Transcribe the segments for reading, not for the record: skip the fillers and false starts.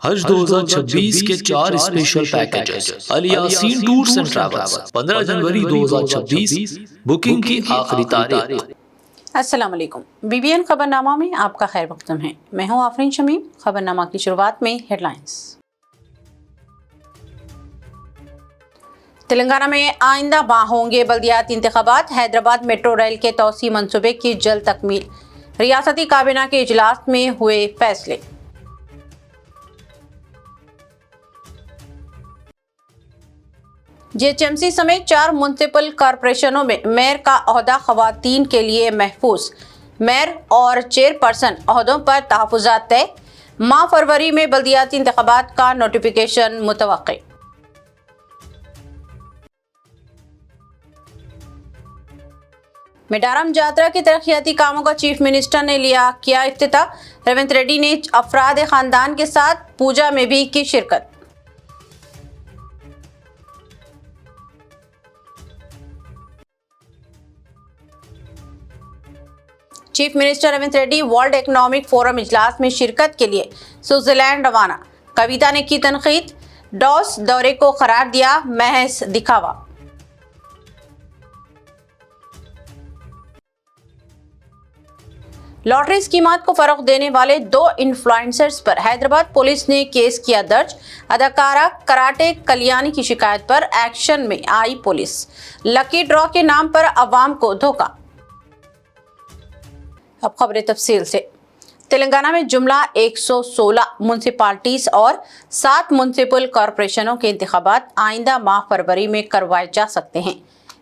حج 2026 کے 4 special packages Alyaseen tours and travels 15 جنوری 2026 booking کی آخری تاریخ۔ السلام علیکم، BBN خبرنامہ میں آپ کا خیر مقدم ہے۔ میں ہوں آفرین شمیم۔ خبرنامہ کی شروعات میں ہیڈ لائنز۔ تلنگانہ میں آئندہ ماہ ہوں گے بلدیاتی انتخابات، حیدرآباد میٹرو ریل کے توسیع منصوبے کی جلد تکمیل، ریاستی کابینہ کے اجلاس میں ہوئے فیصلے۔ GHMC سمیت 4 میونسپل کارپوریشنوں میں میئر کا عہدہ خواتین کے لیے محفوظ، میئر اور چیئرپرسن عہدوں پر تحفظات طے، ماہ فروری میں بلدیاتی انتخابات کا نوٹیفیکیشن متوقع۔ میڈارم جاترا کے ترقیاتی کاموں کا چیف منسٹر نے کیا افتتاح، ریونت ریڈی نے افراد خاندان کے ساتھ پوجا میں بھی کی شرکت۔ Chief minister Revanth Reddy world economic forum اجلاس میں شرکت کے لیے سوئٹزرلینڈ روانہ، کویتا نے کی تنقید، ڈاووس دورے کو قرار دیا محض دکھاوا۔ لاٹری اسکیمات کو فروغ دینے والے 2 انفلوئنسرز پر حیدرآباد پولیس نے کیس کیا درج، اداکارہ کراٹے کلیانی کی شکایت پر ایکشن میں آئی پولیس، لکی ڈرا کے نام پر عوام کو دھوکہ۔ اب خبریں تفصیل سے۔ تلنگانہ میں جملہ 116 میونسپلٹیز اور 7 میونسپل کارپوریشنوں کے انتخابات آئندہ ماہ فروری میں کروائے جا سکتے ہیں۔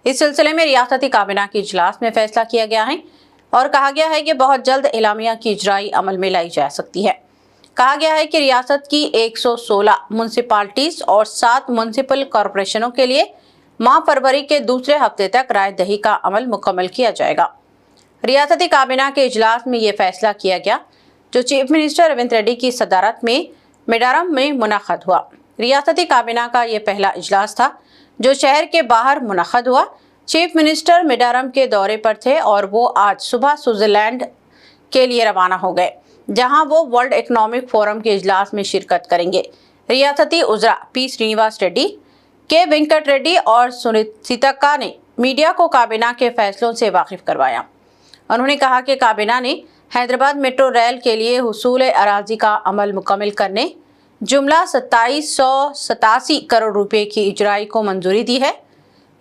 اس سلسلے میں ریاستی کابینہ کے اجلاس میں فیصلہ کیا گیا ہے اور کہا گیا ہے کہ بہت جلد اعلامیہ کی اجرائی عمل میں لائی جا سکتی ہے۔ کہا گیا ہے کہ ریاست کی 116 میونسپلٹیز اور 7 میونسپل کارپوریشنوں کے لیے ماہ فروری کے دوسرے ہفتے تک رائے دہی کا عمل مکمل کیا جائے گا۔ ریاستی کابینہ کے اجلاس میں یہ فیصلہ کیا گیا جو چیف منسٹر ریونت ریڈی کی صدارت میں میڈارم میں منعقد ہوا۔ ریاستی کابینہ کا یہ پہلا اجلاس تھا جو شہر کے باہر منعقد ہوا۔ چیف منسٹر میڈارم کے دورے پر تھے اور وہ آج صبح سوئٹزرلینڈ کے لیے روانہ ہو گئے، جہاں وہ ورلڈ اکنامک فورم کے اجلاس میں شرکت کریں گے۔ ریاستی وزراء پی سرینواس ریڈی، کے وینکٹ ریڈی اور سیتکا نے میڈیا کو کابینہ کے فیصلوں سے واقف کروایا۔ انہوں نے کہا کہ کابینہ نے حیدرآباد میٹرو ریل کے لیے حصول اراضی کا عمل مکمل کرنے جملہ 2787 کروڑ روپے کی اجرائی کو منظوری دی ہے۔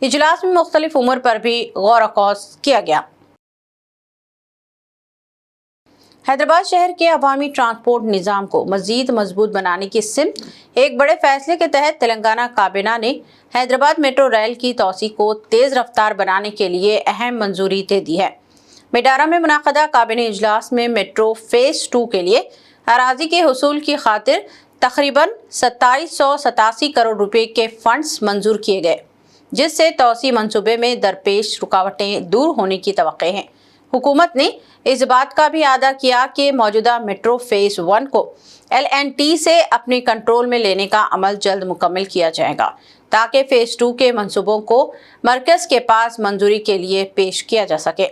اجلاس میں مختلف امور پر بھی غور و خوض کیا گیا۔ حیدرآباد شہر کے عوامی ٹرانسپورٹ نظام کو مزید مضبوط بنانے کی سمت ایک بڑے فیصلے کے تحت تلنگانہ کابینہ نے حیدرآباد میٹرو ریل کی توسیع کو تیز رفتار بنانے کے لیے اہم منظوری دے دی ہے۔ میڈارم میں منعقدہ کابینہ اجلاس میں میٹرو فیز 2 کے لیے اراضی کے حصول کی خاطر تقریباً 2787 کروڑ روپے کے فنڈز منظور کیے گئے، جس سے توسیع منصوبے میں درپیش رکاوٹیں دور ہونے کی توقع ہے۔ حکومت نے اس بات کا بھی اعادہ کیا کہ موجودہ میٹرو فیز 1 کو LNT سے اپنے کنٹرول میں لینے کا عمل جلد مکمل کیا جائے گا تاکہ فیز 2 کے منصوبوں کو مرکز کے پاس منظوری کے لیے پیش کیا جا سکے۔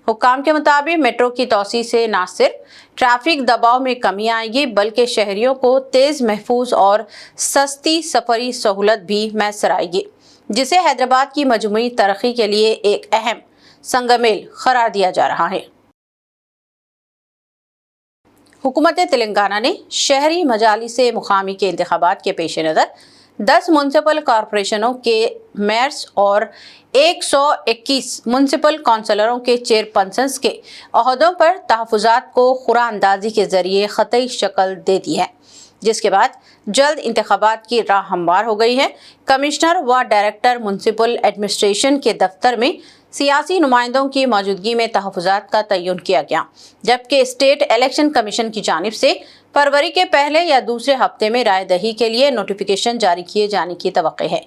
حکام کے مطابق میٹرو کی توسیع سے نہ صرف ٹریفک دباؤ میں کمی آئے گی بلکہ شہریوں کو تیز، محفوظ اور سستی سفری سہولت بھی میسر آئے گی، جسے حیدرآباد کی مجموعی ترقی کے لیے ایک اہم سنگ میل قرار دیا جا رہا ہے۔ حکومت تلنگانہ نے شہری مجالس مقامی کے انتخابات کے پیش نظر 10 میونسپل کارپوریشنوں کے میئرز اور 121 میونسپل کونسلروں کے چیئرپرسنز کے عہدوں پر تحفظات کو قرعہ اندازی کے ذریعے قطعی شکل دے دی ہے، جس کے بعد جلد انتخابات کی راہ ہموار ہو گئی ہے۔ کمشنر و ڈائریکٹر میونسپل ایڈمنسٹریشن کے دفتر میں سیاسی نمائندوں کی موجودگی میں تحفظات کا تعین کیا گیا، جبکہ اسٹیٹ الیکشن کمیشن کی جانب سے فروری کے پہلے یا دوسرے ہفتے میں رائے دہی کے لیے نوٹیفیکیشن جاری کیے جانے کی توقع ہے۔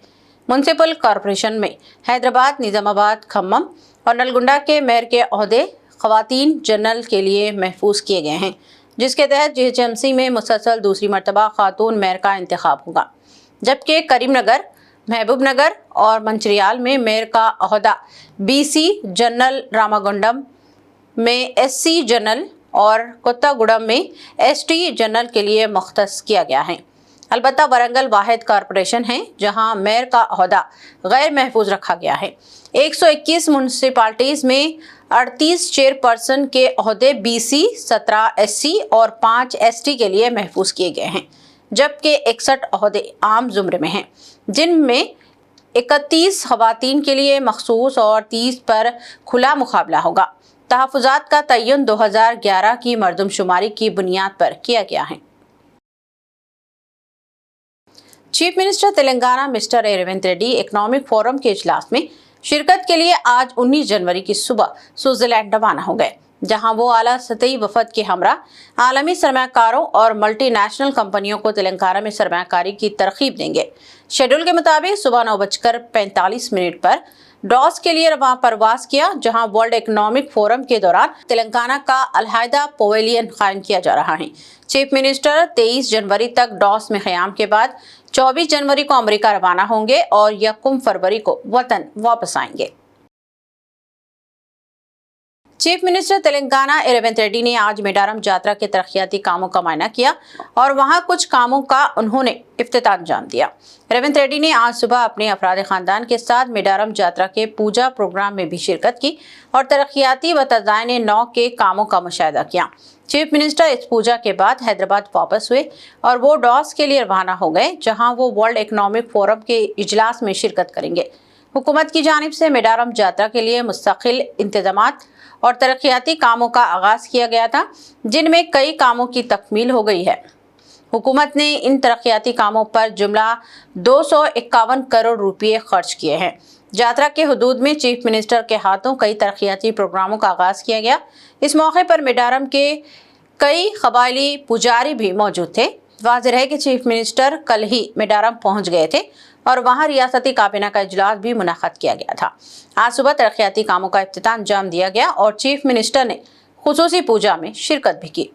میونسپل کارپوریشن میں حیدرآباد، نظام آباد، کھمم اور نلگنڈا کے میئر کے عہدے خواتین جنرل کے لیے محفوظ کیے گئے ہیں، جس کے تحت GHMC میں مسلسل دوسری مرتبہ خاتون میئر کا انتخاب ہوگا، جبکہ کریم نگر، محبوب نگر اور منچریال میں میئر کا عہدہ BC جنرل، راماگنڈم میں SC جنرل اور کوتاگوڑم میں ST جنرل کے لیے مختص کیا گیا ہے۔ अलबत्ता वरंगल वाहिद कॉरपोरेशन है जहां मेयर का ओहदा गैर महफूज रखा गया है। 121 म्यूनसिपालिटीज में 38 चेयरपर्सन के ओहदे BC, 17 SC और 5 ST के लिए महफूज किए गए हैं, जबकि 61 ओहदे आम जुमरे में हैं, जिनमें 31 खवातीन के लिए मखसूस और 30 पर खुला मुकाबला होगा। तहफ़्फ़ुज़ात का तयन 2011 की मरदमशुमारी की बुनियाद पर किया गया है। Chief minister Telangana mister Revanth Reddy economic forum के इजलास में शिरकत के लिए आज 19 जनवरी की सुबह स्विट्जरलैंड रवाना हो गए, जहां वो आला सतही वफद के हमरा आलमी सरमाकारों और मल्टीनेशनल कंपनियों को तेलंगाना में सरमाकारी की तरकीब देंगे। शेड्यूल के मुताबिक सुबह 9:45 पर डॉस के लिए परवास किया, जहां वर्ल्ड इकोनॉमिक फोरम के दौरान तेलंगाना का अलहदा पवेलियन कायम किया जा रहा है। चीफ मिनिस्टर 23 जनवरी तक डॉस में क़याम के बाद 24 जनवरी को अमेरिका रवाना होंगे और 1 फरवरी को वतन वापस आएंगे। चीफ मिनिस्टर तेलंगाना रेवंत रेड्डी ने आज मेडारम जात्रा के तरक्याती कामों का मायना किया और वहां कुछ कामों का उन्होंने इफ्तिताह अंजाम दिया। रेवंत रेड्डी ने आज सुबह अपने अफराद खानदान के साथ मेडारम जात्रा के पूजा प्रोग्राम में भी शिरकत की और तरक्याती व तज़ायन नौ के कामों का मुशाहिदा किया। चीफ मिनिस्टर इस पूजा के बाद हैदराबाद वापस हुए और वो डॉस के लिए रवाना हो गए, जहां वो वर्ल्ड इकोनॉमिक फोरम के इजलास में शिरकत करेंगे। हुकूमत की जानिब से मेडारम जात्रा के लिए मुस्तकिल इंतजामात और तरक्याती कामों का आगाज किया गया था, जिनमें कई कामों की तकमील हो गई है। हुकूमत ने इन तरक्याती कामों पर जुमला 251 करोड़ रुपये खर्च किए हैं। यात्रा के हुदूद में चीफ मिनिस्टर के हाथों कई तरक्याती प्रोग्रामों का आगाज किया गया। इस मौके पर मेडारम के कई कबायली पुजारी भी मौजूद थे। वाज़ेह है कि चीफ मिनिस्टर कल ही मेडारम पहुंच गए थे और वहां रियासती काबीना का इजलास भी मुनक़्क़द किया गया था। आज सुबह तरक्याती कामों का इफ्तिताह अंजाम दिया गया और चीफ मिनिस्टर ने खुसूसी पूजा में शिरकत भी की।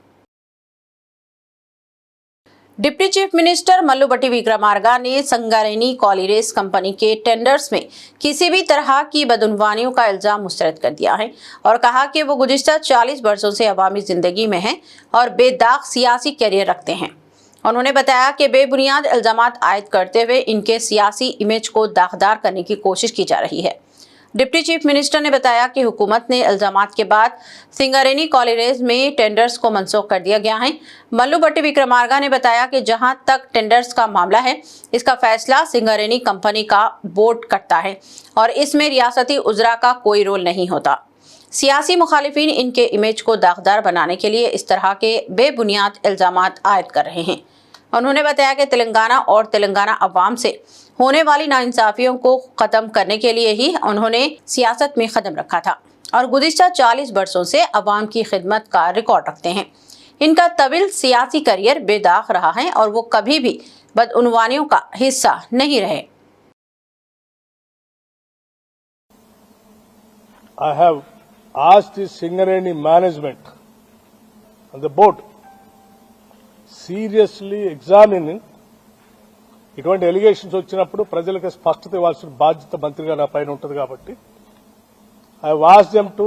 डिप्टी चीफ मिनिस्टर मल्लू भट्टी विक्रमार्का ने संगारेनी कॉलेरेस कंपनी के टेंडर्स में किसी भी तरह की बदउनवानियों का इल्जाम मुस्तरद कर दिया है और कहा कि वो गुज़िश्ता 40 वर्षों से अवामी जिंदगी में हैं और बेदाग सियासी कैरियर रखते हैं। उन्होंने बताया कि बेबुनियाद इल्जामात आयद करते हुए इनके सियासी इमेज को दागदार करने की कोशिश की जा रही है। डिप्टी चीफ मिनिस्टर ने बताया कि हुकूमत ने इल्जामात के बाद सिंगारेनी कॉलेरेज में टेंडर्स को मनसूख कर दिया गया है। मल्लू भट्टी विक्रमार्का ने बताया कि जहां तक टेंडर्स का मामला है, इसका फैसला सिंगारेनी कंपनी का बोर्ड करता है और इसमें रियासती उज़रा का कोई रोल नहीं होता। सियासी मुखालिफिन इनके इमेज को दागदार बनाने के लिए इस तरह के बेबुनियाद इल्जामात आयद कर रहे हैं। उन्होंने बताया कि तेलंगाना और तेलंगाना अवाम से होने वाली नाइंसाफियों को ख़त्म करने के लिए ही उन्होंने सियासत में कदम रखा था और गुज़िश्ता 40 वर्षों से अवाम की खिदमत का रिकॉर्ड रखते हैं। इनका तवील सियासी करियर बेदाग रहा है और वो कभी भी बदउनवानियों का हिस्सा नहीं रहे। I have asked the Singareni management and the board seriously examining ఇటువంటి ఎలిగేషన్స్ వచ్చినప్పుడు ప్రజలకు స్పష్టత ఇవ్వాల్సిన బాధ్యత మంత్రిగా నా పైన ఉంటుంది కాబట్టి I was them to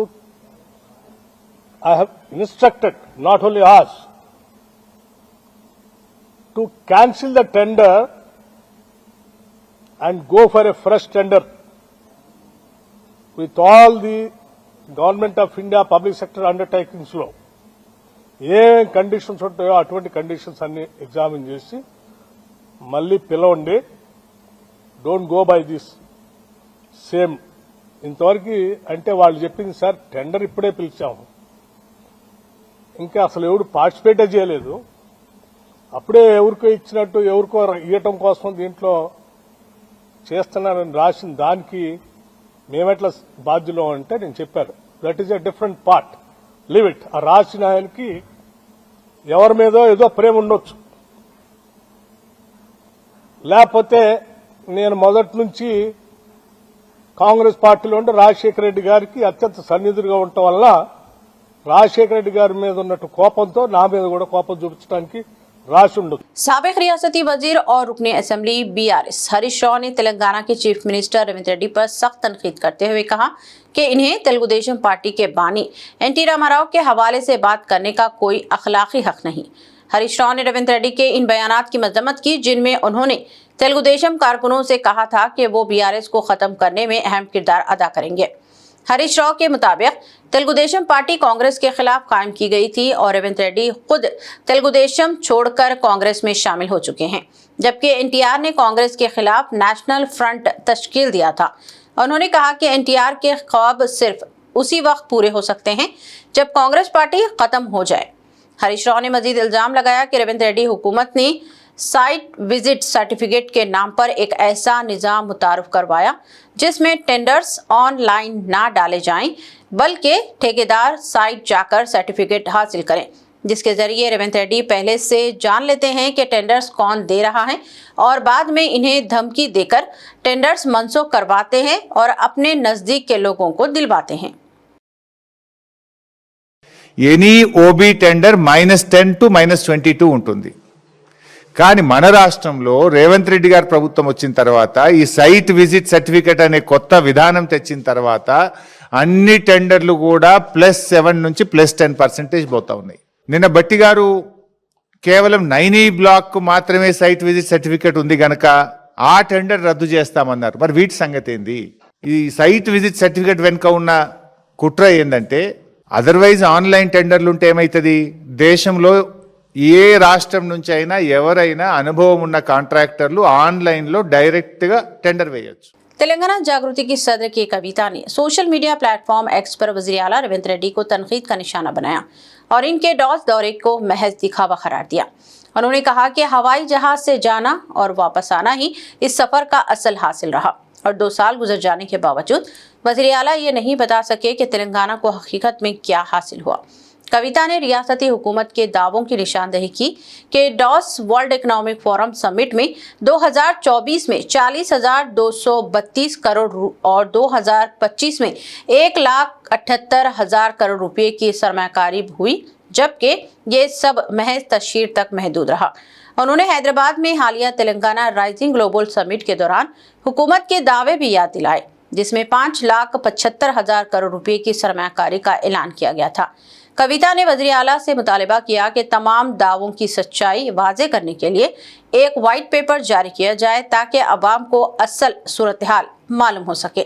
I have instructed not only as to cancel the tender and go for a fresh tender with all the government of India public sector undertakings లో ఏ కండిషన్స్ ఉంటాయో అటువంటి కండిషన్స్ అన్ని examine చేసి మళ్ళీ పిలవండి. Don't go by this same. ఇంతవరకు అంటే వాళ్ళు చెప్పింది సార్ టెండర్ ఇప్పుడే పిలిచాము, ఇంకా అసలు ఎవరు పార్టిసిపేటే చేయలేదు, అప్పుడే ఎవరికో ఇచ్చినట్టు ఎవరికో ఇవ్వటం కోసం దీంట్లో చేస్తున్నారని రాసిన దానికి మేమెట్లా బాధ్యులు అంటే నేను చెప్పాను that is a different part, leave it. ఆ రాసిన ఆయనకి ఎవరి మీదో ఏదో ప్రేమ ఉండొచ్చు, లేకపోతే నేను మొదటి నుంచి కాంగ్రెస్ పార్టీలో ఉండి రాజశేఖర రెడ్డి గారికి అత్యంత సన్నిధులుగా ఉండటం వల్ల రాజశేఖర రెడ్డి గారి మీద ఉన్నట్టు కోపంతో నా మీద కూడా కోపం చూపించడానికి राशि ఉండదు. साबिक रियासती वजीर और रुकने असेंबली BRS हरीश राव ने तेलंगाना के चीफ मिनिस्टर रेवंत रेड्डी पर सख्त तनकीद करते हुए कहा कि इन्हें तेलुगु देशम पार्टी के बानी NT रामाराव के हवाले से बात करने का कोई अखलाकी हक नहीं। हरीश राव ने रेवंत रेड्डी के इन बयानात की मजम्मत की, जिनमें उन्होंने तेलुगु देशम कारकुनों से कहा था कि वो बीआरएस को खत्म करने में अहम किरदार अदा करेंगे। हरीश राव के मुताबिक तेलुगु देशम पार्टी कांग्रेस के खिलाफ कायम की गई थी और रेवंत रेड्डी खुद तेलुगु देशम छोड़कर कांग्रेस में शामिल हो चुके हैं, जबकि एनटीआर ने कांग्रेस के खिलाफ नेशनल फ्रंट तश्कील दिया था। उन्होंने कहा कि एनटीआर के ख्वाब सिर्फ उसी वक्त पूरे हो सकते हैं जब कांग्रेस पार्टी खत्म हो जाए। हरीश राव ने मजीद इल्जाम लगाया कि रेवंत रेड्डी हुकूमत ने साइट विजिट सर्टिफिकेट के नाम पर एक ऐसा निज़ाम मुतारफ करवाया जिसमें टेंडर्स ऑनलाइन ना डाले जाएं, बल्कि ठेकेदार साइट जाकर सर्टिफिकेट हासिल करें, जिसके जरिए रेवंत रेड्डी पहले से जान लेते हैं कि टेंडर्स कौन दे रहा है और बाद में इन्हें धमकी देकर टेंडर्स मनसूख करवाते हैं और अपने नजदीक के लोगों को दिलवाते हैं। ఎనీ ఓబీ టెండర్ -10 to -22 ఉంటుంది. కానీ మన రాష్ట్రంలో రేవంత్ రెడ్డి గారి ప్రభుత్వం వచ్చిన తర్వాత ఈ సైట్ విజిట్ సర్టిఫికెట్ అనే కొత్త విధానం తెచ్చిన తర్వాత అన్ని టెండర్లు కూడా +7 నుంచి +10% పోతా ఉన్నాయి. నిన్న బట్టి గారు కేవలం 9E బ్లాక్ మాత్రమే సైట్ విజిట్ సర్టిఫికెట్ ఉంది గనక ఆ టెండర్ రద్దు చేస్తామన్నారు. మరి వీటి సంగతి ఏంది? ఈ సైట్ విజిట్ సర్టిఫికెట్ వెనుక ఉన్న కుట్ర ఏంటంటే, అదర్వైజ్ ఆన్లైన్ టెండర్లు ఉంటే ఏమవుతుంది? దేశంలో ఏ రాష్ట్రం నుంచి అయినా ఎవరైనా అనుభవం ఉన్న కాంట్రాక్టర్లు ఆన్లైన్లో డైరెక్ట్గా టెండర్ వేయొచ్చు. तेलंगाना जागृति की सदर की कविता ने सोशल मीडिया प्लेटफॉर्म एक्स पर वज़ीर आला रेवंत रेड्डी को तनकीद का निशाना बनाया और इनके डॉस दौरे को महज दिखावा करार दिया। उन्होंने कहा कि हवाई जहाज से जाना और वापस आना ही इस सफर का असल हासिल रहा और 2 साल गुजर जाने के बावजूद वज़ीर आला ये नहीं बता सके कि तेलंगाना को हकीकत में क्या हासिल हुआ। कविता ने रियासती हुकूमत के दावों की निशानदेही की कि Davos World Economic Forum summit में 2024 में 40,232 करोड़ और 2025 में 1,78,000 करोड़ रुपए की सरमाकारी हुई, जबकि ये सब महज तशहीर तक महदूद रहा। उन्होंने हैदराबाद में हालिया तेलंगाना राइजिंग ग्लोबल समिट के दौरान हुकूमत के दावे भी याद दिलाए, जिसमें 5,75,000 करोड़ रुपए की सरमाकारी का ऐलान किया गया था। कविता ने वज़ीर आला से मुतालिबा किया कि तमाम दावों की सच्चाई वाज़े करने के लिए एक वाइट पेपर जारी किया जाए ताकि अवाम को असल सूरत हाल मालूम हो सके।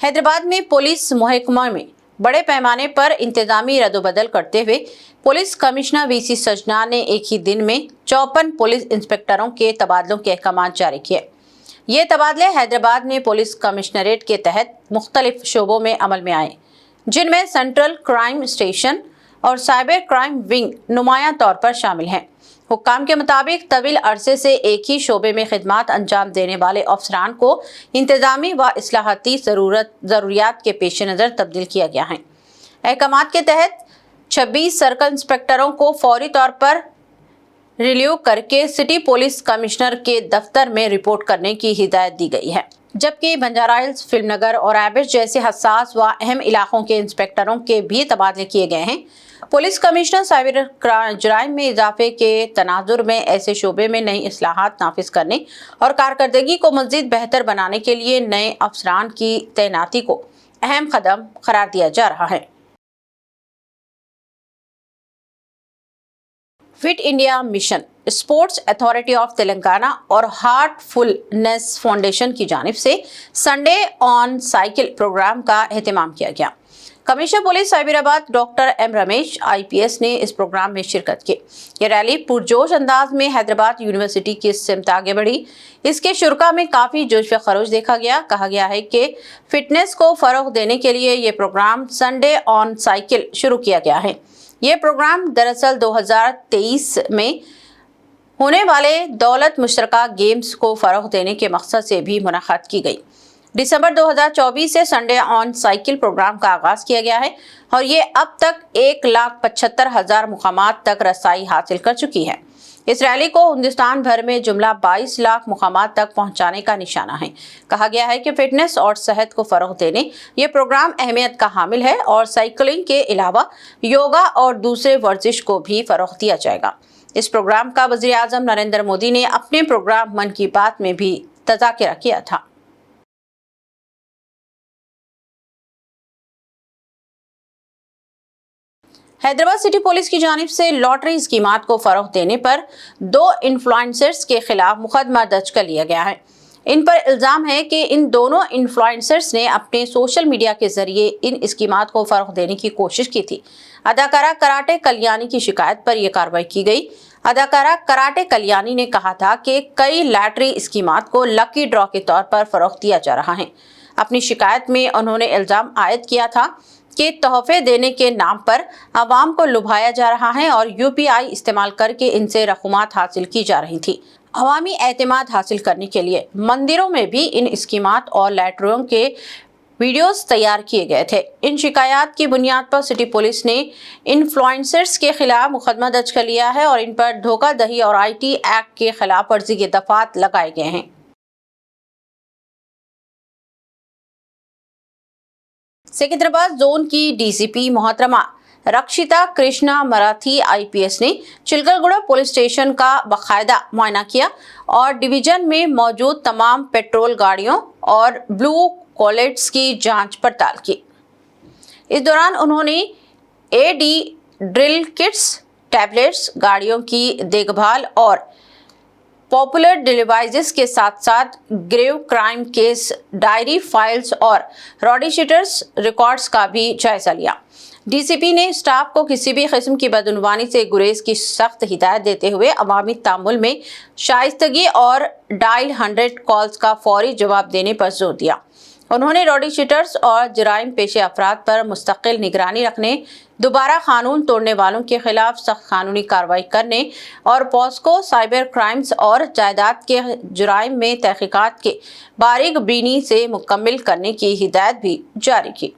हैदराबाद में पुलिस महकमा में बड़े पैमाने पर इंतजामी रद्दोबदल करते हुए पुलिस कमिश्नर वीसी सजना ने एक ही दिन में 54 पुलिस इंस्पेक्टरों के तबादलों के अहकाम जारी किए। ये तबादले हैदराबाद में पुलिस कमिश्नरेट के तहत मुख्तलिफ शोबों में अमल में आए, जिनमें सेंट्रल क्राइम स्टेशन और साइबर क्राइम विंग नुमाया तौर पर शामिल हैं। हुक्काम के मुताबिक तवील अरसे से एक ही शोबे में खिदमात अंजाम देने वाले अफसरान को इंतजामी व इस्लाहाती ज़रूरियात के पेश नज़र तब्दील किया गया है। अहकामात के तहत 26 सर्कल इंस्पेक्टरों को फौरी तौर पर रिलीव करके सिटी पुलिस कमिश्नर के दफ्तर में रिपोर्ट करने की हिदायत दी गई है, जबकि बंजारा हिल्स, फिल्मनगर और एबिश जैसे हसास व अहम इलाकों के इंस्पेक्टरों के भी तबादले किए गए हैं। पुलिस कमिश्नर साइबर जराइम में इजाफे के तनाजुर में ऐसे शोबे में नई इस्लाहात नाफिज करने और कारकर्दगी को मज़ीद बेहतर बनाने के लिए नए अफसरान की तैनाती को अहम कदम करार दिया जा रहा है। Fit India mission, sports authority of Telangana और हार्टफुलनेस फाउंडेशन की जानिब से संडे ऑन साइकिल प्रोग्राम का एहतमाम किया गया। Commissioner police Cyberabad doctor M Ramesh IPS ने इस प्रोग्राम में शिरकत की। ये रैली पुरजोश अंदाज में हैदराबाद यूनिवर्सिटी की सिमत आगे बढ़ी। इसके शुरा में काफ़ी जोश व खरोश देखा गया। कहा गया है कि फिटनेस को फ़रोग देने के लिए ये प्रोग्राम संडे ऑन साइकिल शुरू किया गया है। ये प्रोग्राम दरअसल 2023 में होने वाले दौलत मुश्तरका गेम्स को फ़रोग देने के मकसद से भी मुनक़्क़द की गई। दिसंबर 2024 से संडे ऑन साइकिल प्रोग्राम का आगाज़ किया गया है और ये अब तक 1,75,000 मुकामात तक रसाई हासिल कर चुकी है। इस रैली को हिंदुस्तान भर में जुमला 22 लाख मुकामात तक पहुंचाने का निशाना है। कहा गया है कि फिटनेस और सेहत को फ़रोग देने ये प्रोग्राम अहमियत का हामिल है और साइकिलिंग के अलावा योगा और दूसरे वर्जिश को भी फ़रोग दिया जाएगा। इस प्रोग्राम का वज़ीर आज़म नरेंद्र मोदी ने अपने प्रोग्राम मन की बात में भी तज़ाकिरा किया था। हैदराबाद सिटी पुलिस की जानिब से लॉटरी स्कीमात को फरोग देने पर 2 इन्फ्लुएंसर्स के खिलाफ मुकदमा दर्ज कर लिया गया है। इन पर इल्जाम है कि इन दोनों इन्फ्लुएंसर्स ने अपने सोशल मीडिया के जरिए इन स्कीमात को फरोग देने की कोशिश की थी। अदाकारा कराटे कल्याणी की शिकायत पर यह कार्रवाई की गई। अदाकारा कराटे कल्याणी ने कहा था कि कई लॉटरी स्कीमात को लकी ड्रॉ के तौर पर फरोग दिया जा रहा है। अपनी शिकायत में उन्होंने इल्जाम आयद किया था कि तोहफे देने के नाम पर आवाम को लुभाया जा रहा है और यूपीआई इस्तेमाल करके इनसे रकूमात हासिल की जा रही थी। अवामी एतमाद हासिल करने के लिए मंदिरों में भी इन स्कीमात और लॉटरियों के वीडियोस तैयार किए गए थे। इन शिकायत की बुनियाद पर सिटी पुलिस ने इन्फ्लुएंसर्स के खिलाफ मुकदमा दर्ज कर लिया है और इन पर धोखाधड़ी और आईटी एक्ट के खिलाफ वर्जी के दफात लगाए गए हैं। सिकंदराबाद जोन की डीसीपी मोहतरमा रक्षिता कृष्णा मराठी आईपीएस ने चिलकलगुड़ा पुलिस स्टेशन का बाकायदा मुआयना किया और डिवीजन में मौजूद तमाम पेट्रोल गाड़ियों और ब्लू कॉलेट्स की जांच पड़ताल की। इस दौरान उन्होंने एडी ड्रिल किट्स, टैबलेट्स, गाड़ियों की देखभाल और पॉपुलर डिवाइसेस के साथ साथ grave crime case diary files और रॉडिशीटर्स रिकॉर्ड्स का भी जायजा लिया। डीसीपी ने स्टाफ को किसी भी किस्म की बदउनवानी से गुरेज की सख्त हिदायत देते हुए अवामी तामुल में शाइस्तगी और डायल 100 कॉल्स का फौरी जवाब देने पर जोर दिया। उन्होंने रॉडिशीटर्स और जराइम पेशे अफराद पर मुस्तकिल निगरानी रखने, दोबारा कानून तोड़ने वालों के खिलाफ सख्त कानूनी कार्रवाई करने और पॉस्को साइबर क्राइम्स और जायदाद के जराइम में तहकीकात के बारीक बीनी से मुकम्मल करने की हिदायत भी जारी की।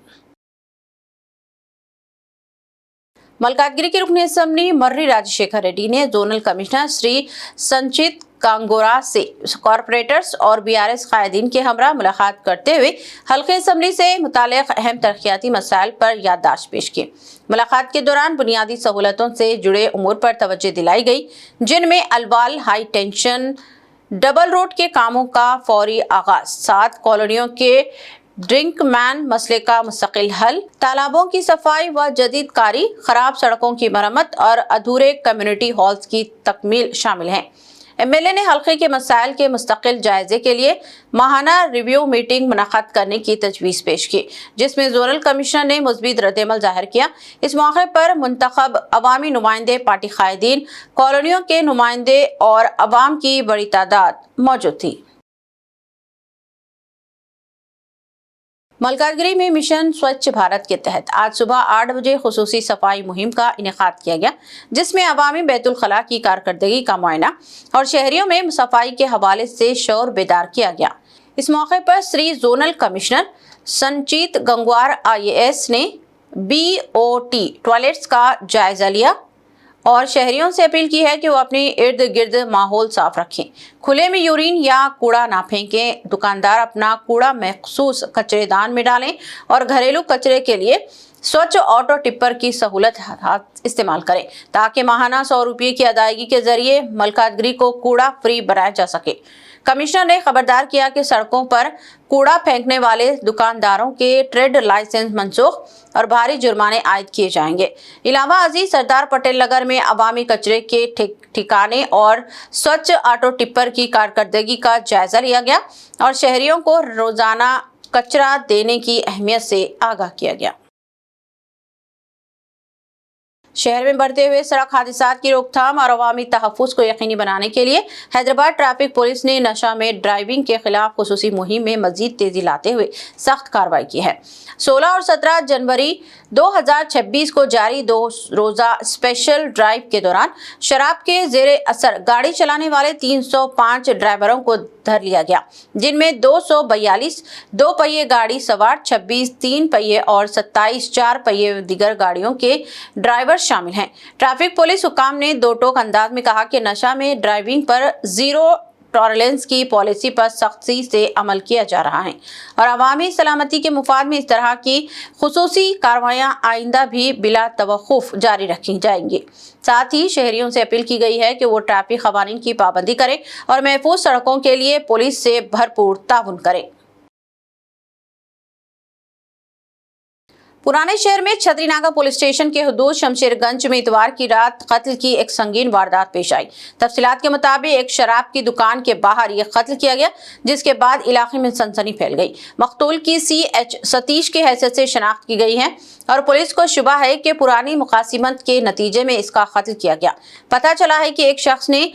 मलकाजगिरी के रुकन असेंबली मर्री राजशेखर रेड्डी ने जोनल कमिश्नर श्री संचित कांगोरा से कॉरपोरेटर्स और बीआरएस कायदीन के हमरा मुलाकात करते हुए हल्के असेंबली से मुतालिक अहम तरक्याती मसाइल पर याददाश्त पेश की। मुलाकात के दौरान बुनियादी सहूलतों से जुड़े उमूर पर तवज्जो दिलाई गई, जिनमें Alwal high tension double road के कामों का फौरी आगाज, 7 कॉलोनियों के ड्रिंक मैन मसले का मुस्तकिल हल, तालाबों की सफाई व जदीद कारी, खराब सड़कों की मरम्मत और अधूरे कम्युनिटी हॉल्स की तकमील शामिल हैं। एमएलए ने हल्के के मसाइल के मुस्तकिल जायजे के लिए माहाना रिव्यू मीटिंग मुनक़द करने की तजवीज़ पेश की, जिसमें जोनल कमिश्नर ने मुस्बित रद्द-ए-अमल जाहिर किया। इस मौके पर मुंतखब अवामी नुमाइंदे, पार्टी कायदीन, कॉलोनियों के नुमाइंदे और अवाम की बड़ी तादाद मौजूद थी। मलकाजगिरी में मिशन स्वच्छ भारत के तहत आज सुबह 8 बजे खुसूसी सफाई मुहिम का इनेकाद किया गया, जिसमें अवामी बैतुल खला की कारकर्दगी का मुआयना और शहरियों में सफाई के हवाले से शौर बेदार किया गया। इस मौके पर श्री जोनल कमिश्नर संचित गंगवार IAS ने BOT टॉयलेट्स का जायजा लिया और शहरियों से अपील की है कि वो अपने इर्द गिर्द माहौल साफ रखें, खुले में यूरिन या कूड़ा ना फेंकें, दुकानदार अपना कूड़ा मखसूस कचरेदान में डालें और घरेलू कचरे के लिए स्वच्छ ऑटो टिप्पर की सहूलत इस्तेमाल करें ताकि माहाना 100 रुपये की अदायगी के जरिए मलकाजगिरी को कूड़ा फ्री बनाया जा सके। कमिश्नर ने खबरदार किया कि सड़कों पर कूड़ा फेंकने वाले दुकानदारों के ट्रेड लाइसेंस मनसूख और भारी जुर्माने आयद किए जाएंगे। इलावा अजीज सरदार पटेल नगर में अवामी कचरे के ठिकाने और स्वच्छ ऑटो टिप्पर की कारकर्दगी का जायजा लिया गया और शहरियों को रोजाना कचरा देने की अहमियत से आगाह किया गया। शहर में बढ़ते हुए सड़क हादसात की रोकथाम और अवामी तहफ़्फ़ुज़ को यकीनी बनाने के लिए हैदराबाद ट्रैफिक पुलिस ने नशा में ड्राइविंग के खिलाफ खुसूसी मुहिम में मजीद तेजी लाते हुए सख्त कार्रवाई की है। 16 और 17 जनवरी 2026 को जारी 2 रोज़ा स्पेशल ड्राइव के दौरान शराब के जेरे असर गाड़ी चलाने वाले 305 ड्राइवरों को धर लिया गया, जिनमें 242 2 पहिए गाड़ी सवार, 26 3 पहिए और 27 4 पहिए दीगर गाड़ियों के ड्राइवर शामिल हैं। ट्रैफिक पुलिस हुकाम ने 2 टोक अंदाज में कहा कि नशा में ड्राइविंग पर जीरो टॉलरेंस की पॉलिसी पर सख्ती से अमल किया जा रहा है और अवामी सलामती के मुफाद में इस तरह की खुसूसी कार्रवाइयां आइंदा भी बिला तवक्कुफ जारी रखी जाएंगी। साथ ही शहरियों से अपील की गई है कि वो ट्रैफिक कवानीन की पाबंदी करें और महफूज सड़कों के लिए पुलिस से भरपूर ताउन करें। पुराने शहर में छतरीनागा पुलिस स्टेशन के हुदूद शमशेरगंज में इतवार की रात कत्ल की एक संगीन वारदात पेश आई। तफसीलात के मुताबिक एक शराब की दुकान के बाहर यह कत्ल किया गया, जिसके बाद इलाके में सनसनी फैल गई। मकतूल की CH सतीश की हैसियत से शनाख्त की गई है और पुलिस को शुबा है कि पुरानी मुकासिमत के नतीजे में इसका कत्ल किया गया। पता चला है कि एक शख्स ने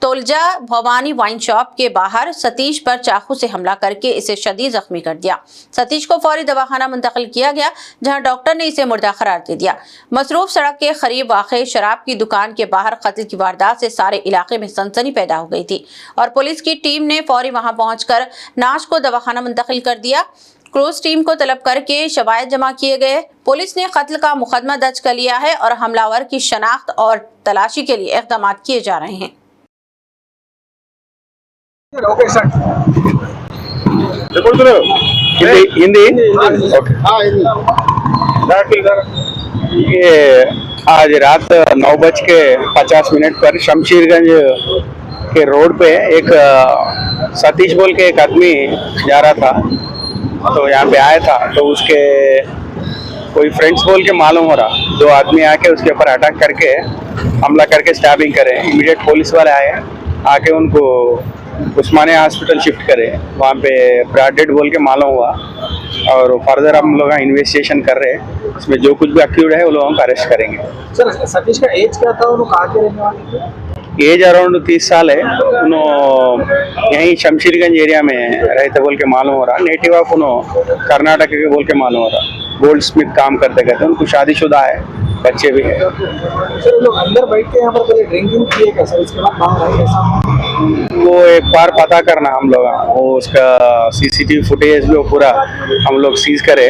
तोलजा भवानी वाइन शॉप के बाहर सतीश पर चाकू से हमला करके इसे शदीद जख्मी कर दिया। सतीश को फौरी दवाखाना मुंतकिल किया गया, जहां डॉक्टर ने इसे मुर्दा करार दे दिया। मसरूफ सड़क के करीब वाक़े शराब की दुकान के बाहर कत्ल की वारदात से सारे इलाके में सनसनी पैदा हो गई थी और पुलिस की टीम ने फौरी वहां पहुंचकर नाश को दवाखाना मुंतकिल कर दिया। क्रूज टीम को तलब करके शवायद जमा किए गए। पुलिस ने कत्ल का मुकदमा दर्ज कर लिया है और हमलावर की शनाख्त और तलाशी के लिए इक़दाम किए जा रहे हैं। Okay, sir. हिंदी ये आज रात 9:50 पर शमशेरगंज के रोड पे एक सतीश बोल के एक आदमी जा रहा था, तो यहाँ पे आया था, तो उसके कोई फ्रेंड्स बोल के मालूम हो रहा, दो आदमी आके उसके ऊपर अटैक करके हमला करके स्टैबिंग करे। इमीडिएट पुलिस वाले आए, आके उनको उस्मानिया हॉस्पिटल शिफ्ट करे। वहाँ पे ब्राडेड बोल के मालूम हुआ और फर्दर हम लोग इन्वेस्टिगेशन कर रहे हैं। इसमें जो कुछ भी अक्यूड है वो लोगों को अरेस्ट करेंगे। सर, सतीश का एज क्या था? उन्होंने कहाँ के रहने वाले थे? एज अराउंड 30 साल है। उन्होंने यहीं शमशेरगंज एरिया में रहते बोल के मालूम हो रहा। नेटिव ऑफ उन्होंने कर्नाटक के बोल के मालूम हो रहा। गोल्ड स्मिथ काम करते कहते हैं। उनको शादीशुदा है, बच्चे भी हैं। सर, लोग अंदर बैठ के यहाँ पर पहले ड्रिंकिंग किए क्या सर? इसके बाद बाहर आए कैसा? वो एक बार पता करना हम लोग, वो उसका CCTV फुटेज भी वो पूरा हम लोग सीज करे।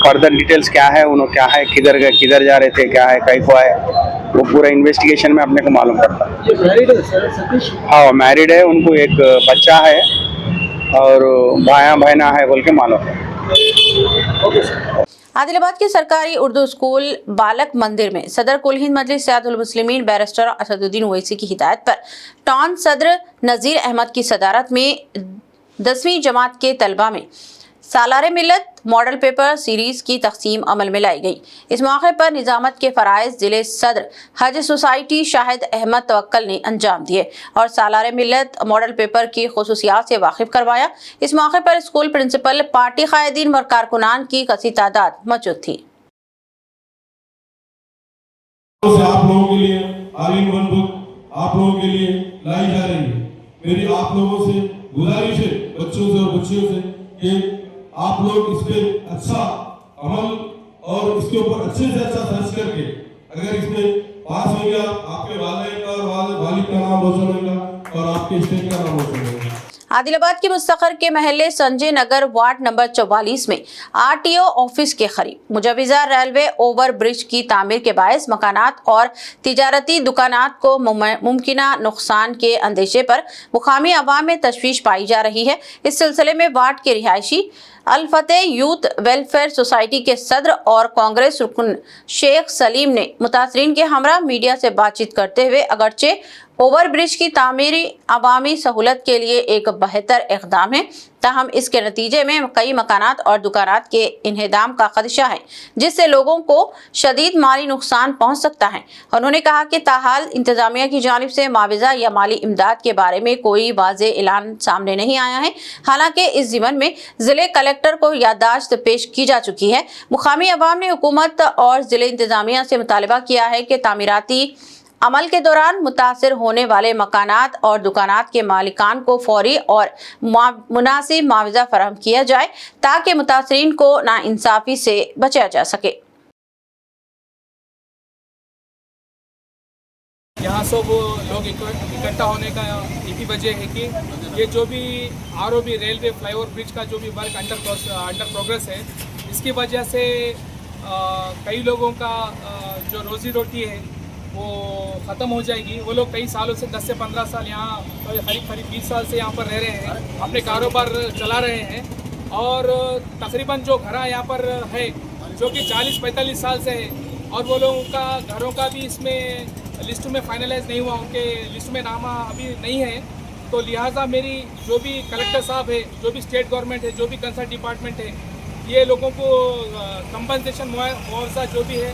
फर्दर डिटेल्स क्या है, उन्होंने क्या है, किधर गए, किधर जा रहे थे, क्या है, कहीं को है, वो पूरा इन्वेस्टिगेशन में अपने को मालूम पड़ता है। ये मैरिड है सर सतीश? हाँ, मैरिड है। उनको एक बच्चा है और भाया बहना है बोल के मालूम है। Okay sir. आदिलाबाद के सरकारी उर्दू स्कूल बालक मंदिर में सदर कुल हिंद मजलिस इत्तेहादुल मुस्लिमीन बैरिस्टर असदुद्दीन ओवैसी की हिदायत पर टॉन सदर नज़ीर अहमद की सदारत में 10वीं जमात के तलबा में सालारे मिलत मॉडल पेपर सीरीज़ की तक़सीम अमल में लाई गई। इस मौके पर निज़ामत के फ़राइज़ ज़िले सदर हज सोसाइटी शाहिद अहमद तवक्कल ने अंजाम दिए और सालारे मिलत मॉडल पेपर की खुसूसियात से वाकिफ़ करवाया। इस मौके पर स्कूल प्रिंसिपल, पार्टी कायदीन व कारकुनान की कसी तादाद मौजूद थी। आप लोगों के लिए ऑल-इन-वन बुक आप लोगों के लिए लाई जा रही है। मेरी आप लोगों से गुजारिश है, बच्चों से और बच्चियों से, कि आप लोग इस पे अच्छा अमल और इसके ऊपर अच्छे से अच्छा सर्च करके अगर इसमें पास हो गया, आपके वालिद का और वालिद का नाम रोशन होगा और आपके स्टेट का नाम रोशन होगा। आदिलाबाद के मुस्तकर के महल्ले संजय नगर वार्ड नंबर 44 में RTO ऑफिस के करीब मुजव्वज़ा रेलवे ओवर ब्रिज की तामीर के बायस मकानात और तिजारती दुकानात को मुमकिना नुकसान के अंदेशे पर मुकामी अवाम में तशवीश पाई जा रही है। इस सिलसिले में वार्ड के रिहायशी अल-फतेह यूथ वेलफेयर सोसाइटी के सदर और कांग्रेस रुकन शेख सलीम ने मुतासरीन के हमरा मीडिया से बातचीत करते हुए अगरचे ओवर ब्रिज की तामीरी अवामी सहूलत के लिए एक बेहतर इक़दाम है, ताहम इसके नतीजे में कई मकानात और दुकानात के इन्हेदाम का खदशा है, जिससे लोगों को शदीद माली नुकसान पहुँच सकता है। उन्होंने कहा कि ताहाल इंतजामिया की जानिब से मुआवजा या माली इमदाद के बारे में कोई वाज़े ऐलान सामने नहीं आया है। हालांकि इस ज़िमन में ज़िले कलेक्टर को याददाश्त पेश की जा चुकी है। मुकामी अवाम ने हुकूमत और ज़िले इंतजामिया से मुतालबा किया है कि तामीराती अमल के दौरान मुतासिर होने वाले मकानात और दुकानात के मालिकान को फौरी और मुनासिब मुआवजा फराहम किया जाए, ताकि मुतासिरीन को नाइंसाफ़ी से बचा जा सके। यहाँ सब लोग इकट्ठा होने का एक ही वजह है कि ये जो भी ROB रेलवे फ्लाईओवर ब्रिज का जो भी वर्क अंडर प्रोग्रेस है, इसकी वजह से कई लोगों का जो रोज़ी रोटी है वो ख़त्म हो जाएगी। वो लोग कई सालों से 10 से 15 साल यहाँ करीब 20 साल से यहाँ पर रह रहे हैं, अपने कारोबार चला रहे हैं और तकरीबन जो घर यहाँ पर है जो कि 40-45 साल से है और वो लोगों का घरों का भी इसमें लिस्ट में फाइनलाइज नहीं हुआ, उनके लिस्ट में नाम अभी नहीं है। तो लिहाजा मेरी जो भी कलेक्टर साहब है, जो भी स्टेट गवर्नमेंट है, जो भी कंसर्न डिपार्टमेंट है, ये लोगों को कंपनसेशन मुआवजा जो भी है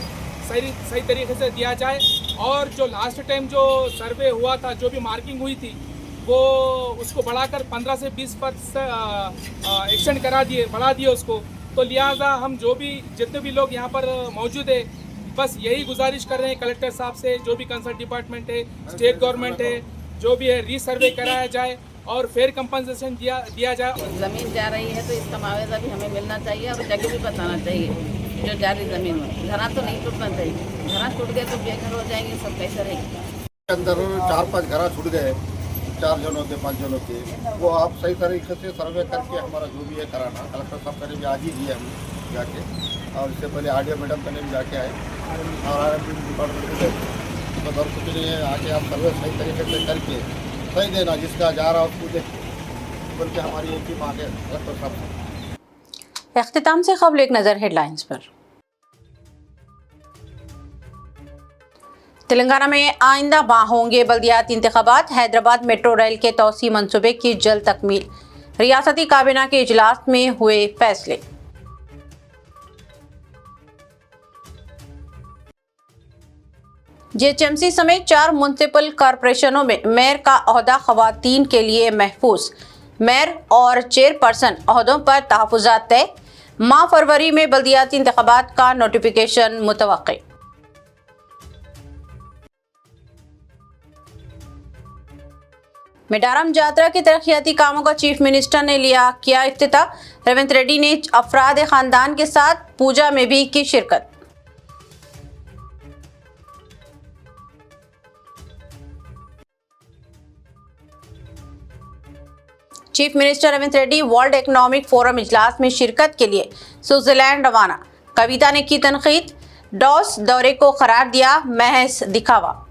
सही तरीके से दिया जाए, और जो लास्ट टाइम जो सर्वे हुआ था, जो भी मार्किंग हुई थी, वो उसको बढ़ाकर 15 से 20% एक्सटेंड बढ़ा दिए उसको। तो लिहाजा हम जो भी जितने भी लोग यहाँ पर मौजूद है, बस यही गुजारिश कर रहे हैं कलेक्टर साहब से, जो भी कंसर्न डिपार्टमेंट है, स्टेट गवर्नमेंट है, जो भी है रीसर्वे कराया जाए और फेयर कंपनसेशन दिया जाए। ज़मीन जा रही है तो इसका मुआवजा भी हमें मिलना चाहिए और जगह भी बताना चाहिए जो जा रही ज़मीन में। घरा तो नहीं टूटना चाहिए, घरा टूट गए तो बेघर हो जाएंगे, सब कैसे रहेगी। अंदर 4-5 घर छूट गए, 4 जनों के 5 जनों के, वो आप सही तरीके से सर्वे करके हमारा जो भी है कराना। कलेक्टर साहब करीब आज ही दिए हम जाके, और इससे पहले आरडीओ मैडम कने भी जाके आए और आरएमपी डिपार्टमेंट में गए। तो दर कुछ नहीं है, आके आप सर्वे सही तरीके से करके सही देना, जिसका जा रहा उसको देख बोल के हमारी एक ही मांग है कलेक्टर साहब से। इख्तिताम से क़ब्ल एक नज़र हेडलाइंस पर। तेलंगाना में आइंदा माह होंगे बल्दियाती इंतखाबात, हैदराबाद मेट्रो रेल के तौसी मंसूबे की जल्द तकमील, रियासती काबीना के इजलास में हुए फैसले। जेएचएमसी समेत 4 म्युनिसिपल कॉरपोरेशनों में मेयर का ओहदा खवातीन के लिए महफूज, मेयर और चेयरपर्सन ओहदों पर तहफ़्फ़ुज़ात तय, माह फरवरी में बल्दियाती इंतखाबात का नोटिफिकेशन मुतवक्किल। मेडारम जात्रा के तरक्याती कामों का चीफ मिनिस्टर ने किया इफ्तिताह, रेवंत रेड्डी ने अफराद खानदान के साथ पूजा में भी की शिरकत। Chief minister Revanth Reddy world Economic forum इजलास में शिरकत के लिए स्विट्जरलैंड रवाना, कविता ने की तनकीद, डॉस दौरे को करार दिया महज दिखावा।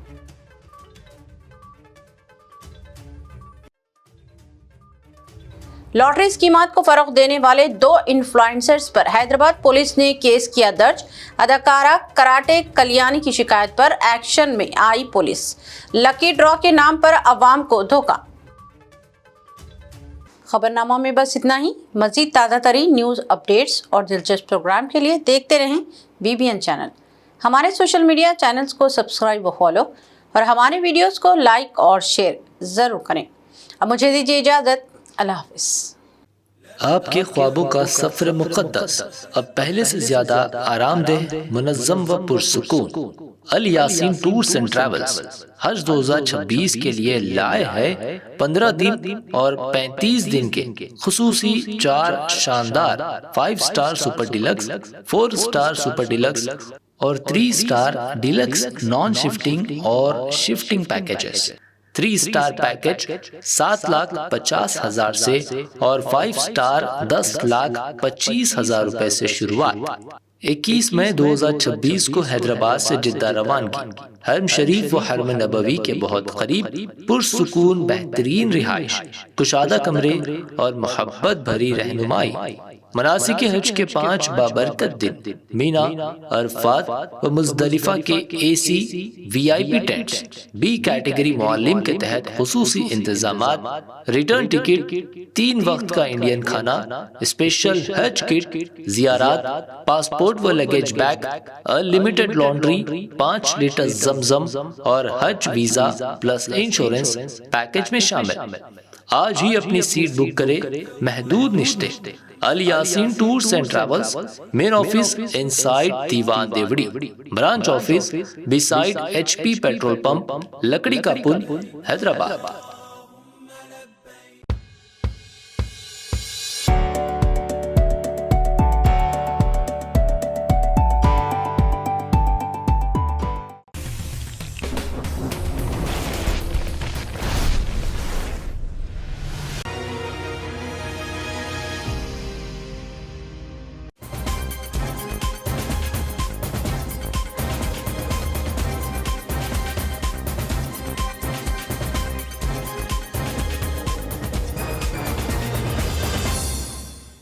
लॉटरी स्कीमात को फरोग देने वाले 2 इन्फ्लुएंसर्स पर हैदराबाद पुलिस ने केस किया दर्ज, अदाकारा कराटे कल्याणी की शिकायत पर एक्शन में आई पुलिस, लकी ड्रॉ के नाम पर अवाम को धोखा। खबरनामा में बस इतना ही। मजीद ताज़ा तरीन न्यूज़ अपडेट्स और दिलचस्प प्रोग्राम के लिए देखते रहें BBN चैनल। हमारे सोशल मीडिया चैनल्स को सब्सक्राइब व फॉलो, और हमारे वीडियोस को लाइक और शेयर ज़रूर करें। अब मुझे दीजिए इजाज़त, अल्लाह हाफ़िज़। आपके ख्वाबों का सफर मुक़द्दस अब पहले से ज्यादा आरामदेह, मुनज़्ज़म व पुरसुकून। अल यासीन टूर्स एंड ट्रैवल्स हज 2026 के लिए लाए है 15 दिन और 35 दिन के खुसूसी 4 शानदार 5 star super deluxe, 4 star super deluxe और 3 स्टार डिलक्स नॉन शिफ्टिंग और शिफ्टिंग पैकेजेस। 3 स्टार पैकेज 7,50,000 से और 5 स्टार 10,25,000 रुपए से शुरुआत। 21 मई 2026 को हैदराबाद से जिद्दा रवानगी। हरम शरीफ व हरम नबवी के बहुत करीब पुरसुकून बेहतरीन रिहाइश, कुशादा कमरे और मोहब्बत भरी रहनुमाई। मनासिक हज के 5 बाबरकत दिन मीना, अरफात व मुज़दलिफा के AC VIP tents, B category मुअल्लिम के तहत खुसूसी इंतजामात, रिटर्न टिकट, 3 वक्त का इंडियन खाना, स्पेशल हज किट, जियारात, पासपोर्ट व luggage bag, unlimited laundry, 5 litre Zamzam और हज वीजा प्लस इंश्योरेंस पैकेज में शामिल। आज ही अपनी सीट बुक करें, महदूद निश्ते। Al Yaseen tours and travels, main office inside Diwan Deodi, branch office beside HP petrol pump, Lakdi ka pull, Hyderabad.